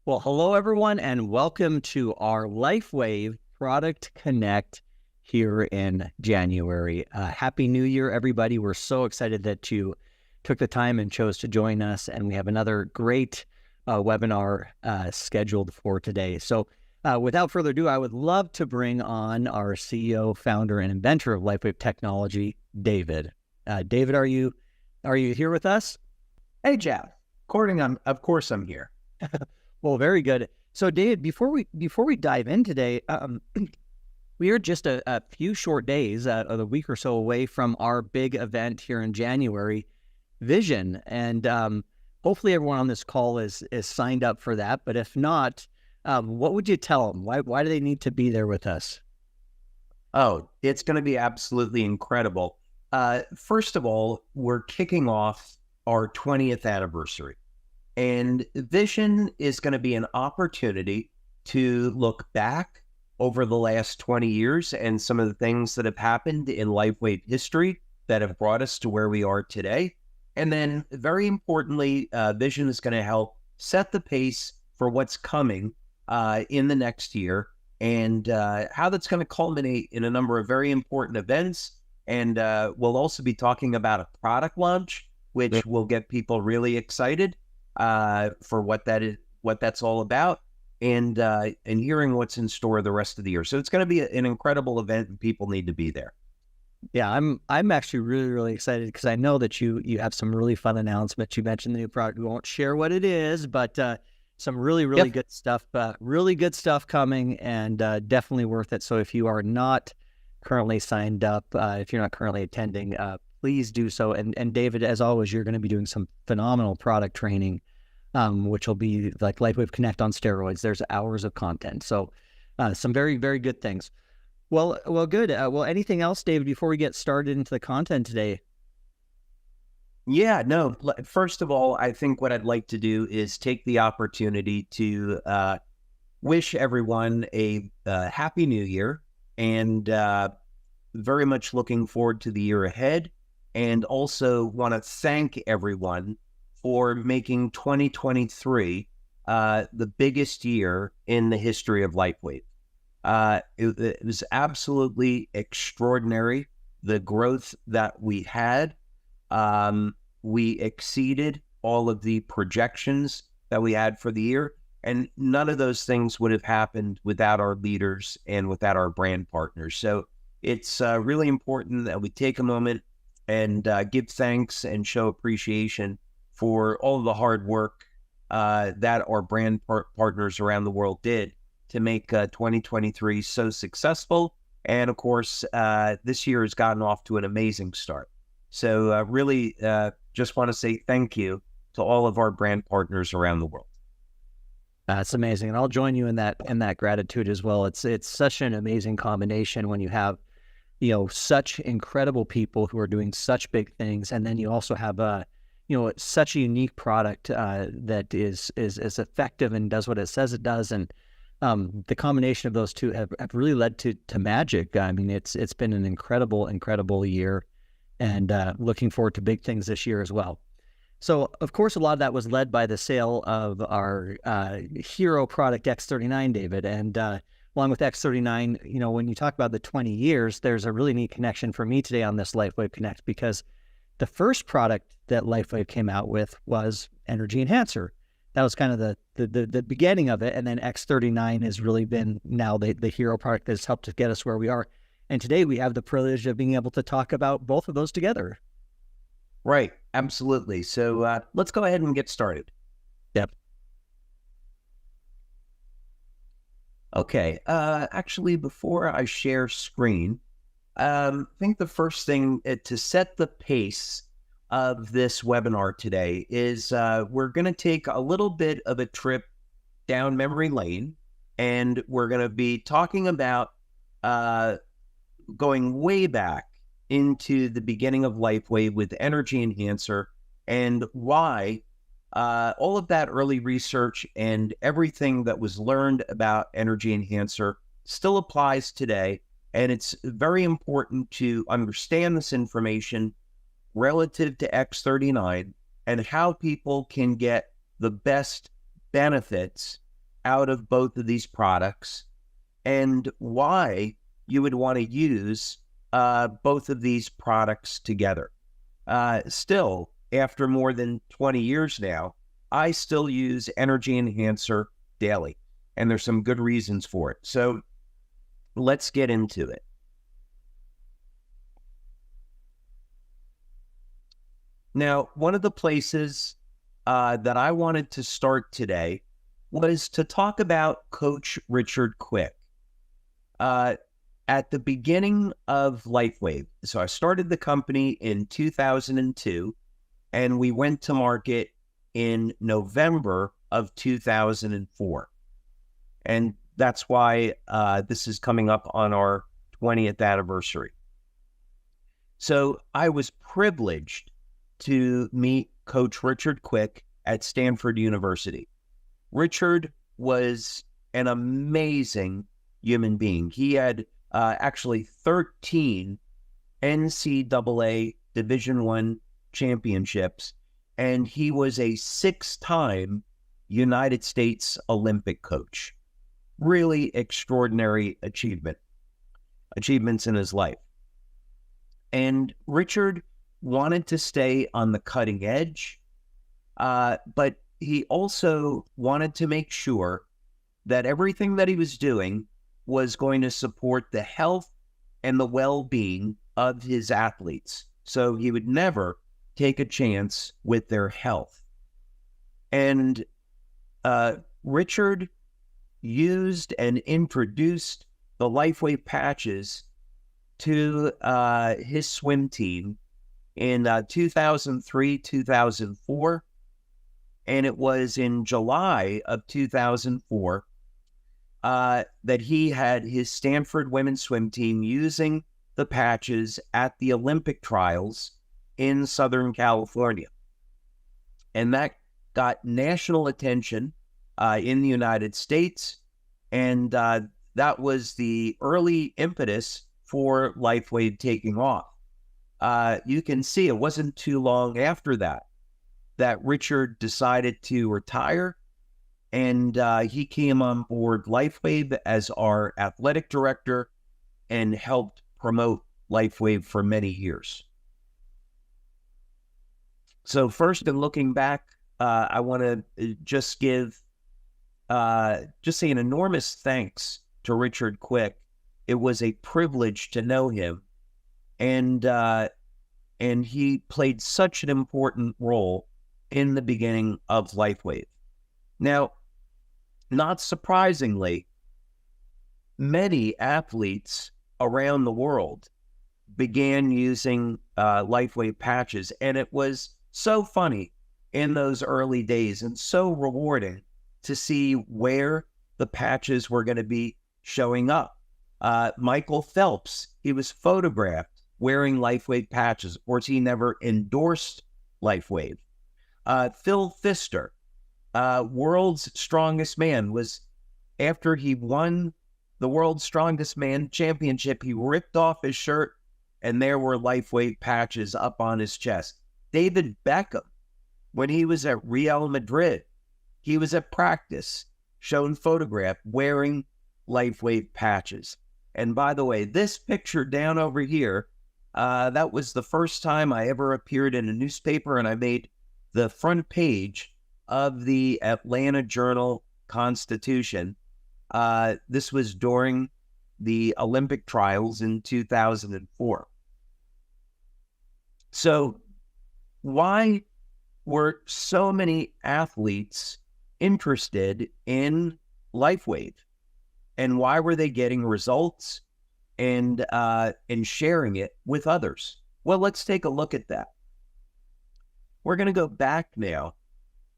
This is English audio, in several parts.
Well, hello, everyone, and welcome to our LifeWave Product Connect here in January. Happy New Year, everybody. We're so excited that you took the time and chose to join us, and we have another great webinar scheduled for today. So without further ado, I would love to bring on our CEO, founder, and inventor of LifeWave Technology, David. David, are you here with us? Hey, Jeff. Of course I'm here. Well, very good. So, David, before we dive in today, we are just a few short days, a week or so away from our big event here in January, Vision, and hopefully everyone on this call is signed up for that. But if not, what would you tell them? Why do they need to be there with us? Oh, it's going to be absolutely incredible. First of all, we're kicking off our 20th anniversary. And Vision is going to be an opportunity to look back over the last 20 years and some of the things that have happened in LifeWave history that have brought us to where we are today. And then, very importantly, Vision is going to help set the pace for what's coming in the next year and how that's going to culminate in a number of very important events. And we'll also be talking about a product launch, which will get people really excited for what that's all about, and hearing what's in store the rest of the year. So it's going to be an incredible event, and people need to be there. Yeah, I'm actually really excited because I know that you have some really fun announcements. You mentioned the new product. We won't share what it is, but some really good stuff. Really good stuff coming, and definitely worth it. So if you are not currently signed up, if you're not currently attending, please do so. And David, as always, you're going to be doing some phenomenal product training, which will be like LifeWave Connect on steroids. There's hours of content. So some very good things. Well, good. Well, anything else, David, before we get started into the content today? Yeah, no. First of all, I think what I'd like to do is take the opportunity to wish everyone a happy new year, and very much looking forward to the year ahead. And also want to thank everyone for making 2023 the biggest year in the history of LifeWave. It was absolutely extraordinary, the growth that we had. We exceeded all of the projections that we had for the year, and none of those things would have happened without our leaders and without our brand partners. So it's really important that we take a moment and give thanks and show appreciation for all of the hard work that our brand partners around the world did to make 2023 so successful. And of course, this year has gotten off to an amazing start. So really just want to say thank you to all of our brand partners around the world. That's amazing. And I'll join you in that gratitude as well. It's such an amazing combination when you have, such incredible people who are doing such big things. And then you also have such a unique product that is effective and does what it says it does. And the combination of those two have really led to magic. I mean, it's been an incredible year, and looking forward to big things this year as well. So, of course, a lot of that was led by the sale of our hero product, X39, David. And along with X39, when you talk about the 20 years, there's a really neat connection for me today on this LifeWave Connect, because the first product that LifeWave came out with was Energy Enhancer. That was kind of the beginning of it. And then X39 has really been now the hero product that's helped to get us where we are. And today we have the privilege of being able to talk about both of those together. Right. Absolutely. So let's go ahead and get started. Yep. Okay. Actually, before I share screen, I think the first thing to set the pace of this webinar today is we're going to take a little bit of a trip down memory lane, and we're going to be talking about going way back into the beginning of LifeWave with Energy Enhancer, and why all of that early research and everything that was learned about Energy Enhancer still applies today. And it's very important to understand this information relative to X39 and how people can get the best benefits out of both of these products and why you would want to use both of these products together. Still, after more than 20 years now, I still use Energy Enhancer daily, and there's some good reasons for it. So let's get into it. Now, one of the places that I wanted to start today was to talk about Coach Richard Quick. At the beginning of LifeWave, so I started the company in 2002, and we went to market in November of 2004. And that's why this is coming up on our 20th anniversary. So I was privileged to meet Coach Richard Quick at Stanford University. Richard was an amazing human being. He had actually 13 NCAA Division I championships, and he was a 6-time United States Olympic coach. Really extraordinary achievements in his life. And Richard wanted to stay on the cutting edge, but he also wanted to make sure that everything that he was doing was going to support the health and the well-being of his athletes. So he would never take a chance with their health. And Richard used and introduced the LifeWave patches to his swim team in 2003, 2004. And it was in July of 2004 that he had his Stanford women's swim team using the patches at the Olympic trials in Southern California. And that got national attention in the United States. And that was the early impetus for LifeWave taking off. You can see it wasn't too long after that Richard decided to retire, and he came on board LifeWave as our athletic director and helped promote LifeWave for many years. So first, in looking back, I want to just say an enormous thanks to Richard Quick. It was a privilege to know him, and he played such an important role in the beginning of LifeWave. Now, not surprisingly, many athletes around the world began using LifeWave patches, and it was so funny in those early days and so rewarding to see where the patches were going to be showing up. Michael Phelps, he was photographed wearing LifeWave patches. Of course, he never endorsed LifeWave. Phil Pfister, World's Strongest Man, was after he won the World's Strongest Man championship, he ripped off his shirt and there were LifeWave patches up on his chest. David Beckham, when he was at Real Madrid, he was at practice, shown photograph wearing LifeWave patches. And by the way, this picture down over here, that was the first time I ever appeared in a newspaper, and I made the front page of the Atlanta Journal-Constitution. This was during the Olympic trials in 2004. So why were so many athletes interested in LifeWave? And why were they getting results and sharing it with others? Well, let's take a look at that. We're going to go back now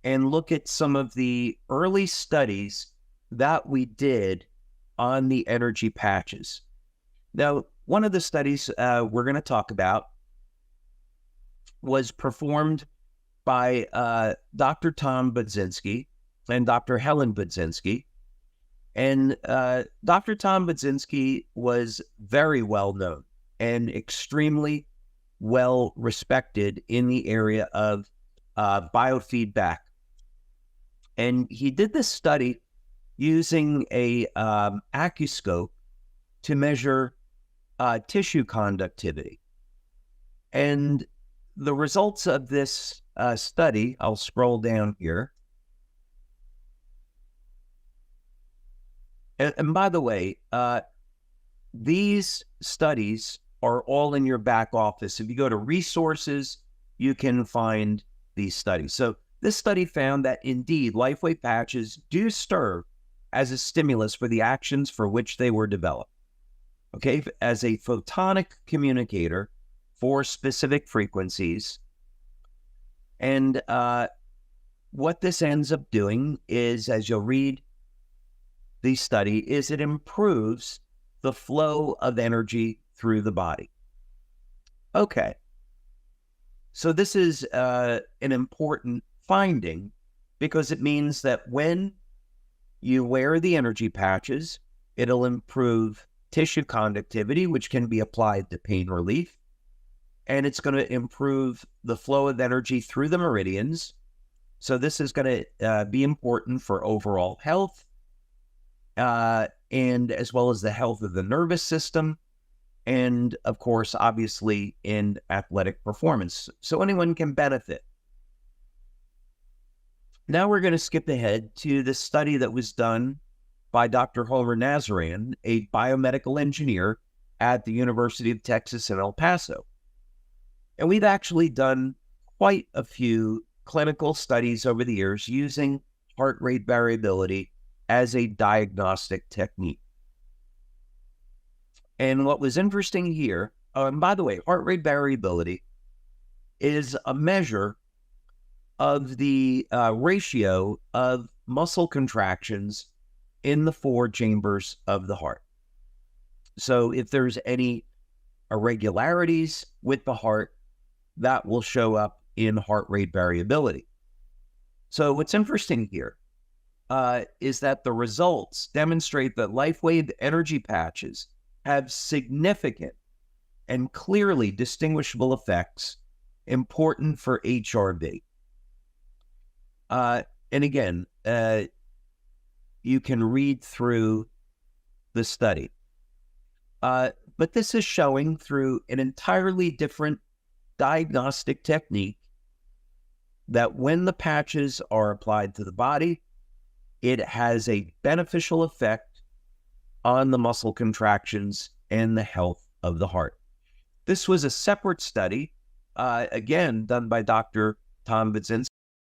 and look at some of the early studies that we did on the energy patches. Now, one of the studies we're going to talk about was performed by Dr. Tom Budzinski and Dr. Helen Budzinski. And Dr. Tom Budzinski was very well known and extremely well respected in the area of biofeedback. And he did this study using a accuscope to measure tissue conductivity. And the results of this study, I'll scroll down here. And by the way, these studies are all in your back office. If you go to resources, you can find these studies. So this study found that indeed LifeWave patches do serve as a stimulus for the actions for which they were developed. Okay, as a photonic communicator for specific frequencies. And what this ends up doing is, as you'll read the study, is it improves the flow of energy through the body. Okay. So this is an important finding because it means that when you wear the energy patches, it'll improve tissue conductivity, which can be applied to pain relief. And it's going to improve the flow of energy through the meridians. So this is going to be important for overall health, and as well as the health of the nervous system, and of course, obviously, in athletic performance. So anyone can benefit. Now we're going to skip ahead to the study that was done by Dr. Homer Nazarian, a biomedical engineer at the University of Texas in El Paso. And we've actually done quite a few clinical studies over the years using heart rate variability as a diagnostic technique. And what was interesting here, and by the way, heart rate variability is a measure of the ratio of muscle contractions in the four chambers of the heart. So if there's any irregularities with the heart, that will show up in heart rate variability. So what's interesting here is that the results demonstrate that LifeWave energy patches have significant and clearly distinguishable effects important for HRV. And again, you can read through the study. But this is showing through an entirely different diagnostic technique that when the patches are applied to the body, it has a beneficial effect on the muscle contractions and the health of the heart. This was a separate study, again, done by Dr. Tom Budzinski